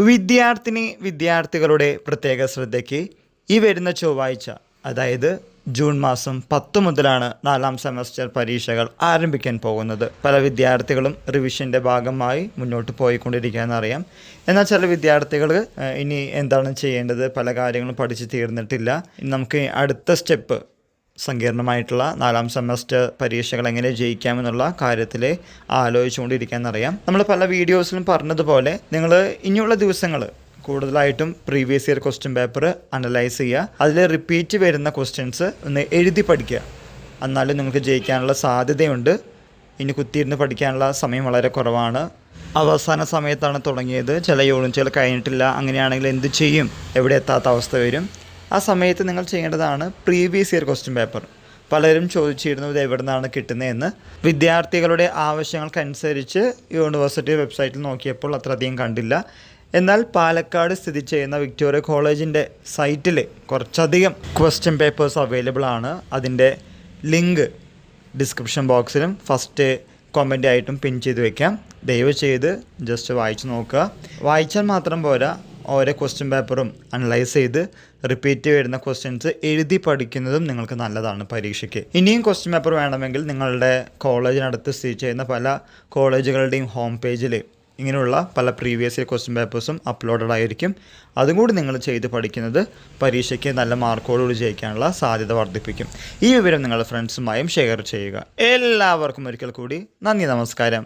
വിദ്യാർത്ഥികളുടെ പ്രത്യേക ശ്രദ്ധയ്ക്ക് ഈ വരുന്ന ചൊവ്വാഴ്ച, അതായത് ജൂൺ മാസം 10 മുതലാണ് 4ാം സെമസ്റ്റർ പരീക്ഷകൾ ആരംഭിക്കാൻ പോകുന്നത്. പല വിദ്യാർത്ഥികളും റിവിഷൻ്റെ ഭാഗമായി മുന്നോട്ട് പോയിക്കൊണ്ടിരിക്കുകയെന്നറിയാം. എന്നാൽ ചില വിദ്യാർത്ഥികൾ ഇനി എന്താണ് ചെയ്യേണ്ടത്, പല കാര്യങ്ങളും പഠിച്ച് തീർന്നിട്ടില്ല. നമുക്ക് അടുത്ത സ്റ്റെപ്പ് സങ്കീർണമായിട്ടുള്ള 4ാം സെമസ്റ്റർ പരീക്ഷകൾ എങ്ങനെ ജയിക്കാമെന്നുള്ള കാര്യത്തിൽ ആലോചിച്ചുകൊണ്ടിരിക്കുകയെന്നറിയാം. നമ്മൾ പല വീഡിയോസിലും പറഞ്ഞതുപോലെ നിങ്ങൾ ഇനിയുള്ള ദിവസങ്ങൾ കൂടുതലായിട്ടും previous year question paper analyse ചെയ്യുക. അതിൽ റിപ്പീറ്റ് വരുന്ന ക്വസ്റ്റ്യൻസ് ഒന്ന് എഴുതി പഠിക്കുക. എന്നാലും നിങ്ങൾക്ക് ജയിക്കാനുള്ള സാധ്യതയുണ്ട്. ഇനി കുത്തിയിരുന്ന് പഠിക്കാനുള്ള സമയം വളരെ കുറവാണ്. അവസാന സമയത്താണ് തുടങ്ങിയത്, ചില യൂണിറ്റുകൾ കഴിഞ്ഞിട്ടില്ല. അങ്ങനെയാണെങ്കിൽ എന്ത് ചെയ്യും, എവിടെ എത്താത്ത അവസ്ഥ വരും. ആ സമയത്ത് നിങ്ങൾ ചെയ്യേണ്ടതാണ് പ്രീവിയസ് ഇയർ ക്വസ്റ്റ്യൻ പേപ്പർ. പലരും ചോദിച്ചിരുന്നു ഇത് എവിടെ നിന്നാണ് കിട്ടുന്നതെന്ന്. വിദ്യാർത്ഥികളുടെ ആവശ്യങ്ങൾക്കനുസരിച്ച് യൂണിവേഴ്സിറ്റി വെബ്സൈറ്റിൽ നോക്കിയപ്പോൾ അത്രയധികം കണ്ടില്ല. എന്നാൽ പാലക്കാട് സ്ഥിതി ചെയ്യുന്ന വിക്ടോറിയ കോളേജിൻ്റെ സൈറ്റിൽ കുറച്ചധികം ക്വസ്റ്റ്യൻ പേപ്പേഴ്സ് അവൈലബിൾ ആണ്. അതിൻ്റെ ലിങ്ക് ഡിസ്ക്രിപ്ഷൻ ബോക്സിലും ഫസ്റ്റ് കമൻ്റ് ആയിട്ടും പിൻ ചെയ്ത് വയ്ക്കാം. ദയവ് ചെയ്ത് ജസ്റ്റ് വായിച്ച് നോക്കുക. വായിച്ചാൽ മാത്രം പോരാ, ഓരോ ക്വസ്റ്റ്യൻ പേപ്പറും അനലൈസ് ചെയ്ത് റിപ്പീറ്റ് വരുന്ന ക്വസ്റ്റ്യൻസ് എഴുതി പഠിക്കുന്നതും നിങ്ങൾക്ക് നല്ലതാണ് പരീക്ഷയ്ക്ക്. ഇനിയും ക്വസ്റ്റ്യൻ പേപ്പർ വേണമെങ്കിൽ നിങ്ങളുടെ കോളേജിനടുത്ത് സ്ഥിതി ചെയ്യുന്ന പല കോളേജുകളുടെയും ഹോം പേജിൽ ഇങ്ങനെയുള്ള പല പ്രീവിയസ് ഇയർ ക്വസ്റ്റ്യൻ പേപ്പേഴ്സും അപ്ലോഡഡ് ആയിരിക്കും. അതും കൂടി നിങ്ങൾ ചെയ്ത് പഠിക്കുന്നത് പരീക്ഷയ്ക്ക് നല്ല മാർക്കോടുകൂടി ജയിക്കാനുള്ള സാധ്യത വർദ്ധിപ്പിക്കും. ഈ വിവരം നിങ്ങളുടെ ഫ്രണ്ട്സുമായും ഷെയർ ചെയ്യുക. എല്ലാവർക്കും ഒരിക്കൽ കൂടി നന്ദി, നമസ്കാരം.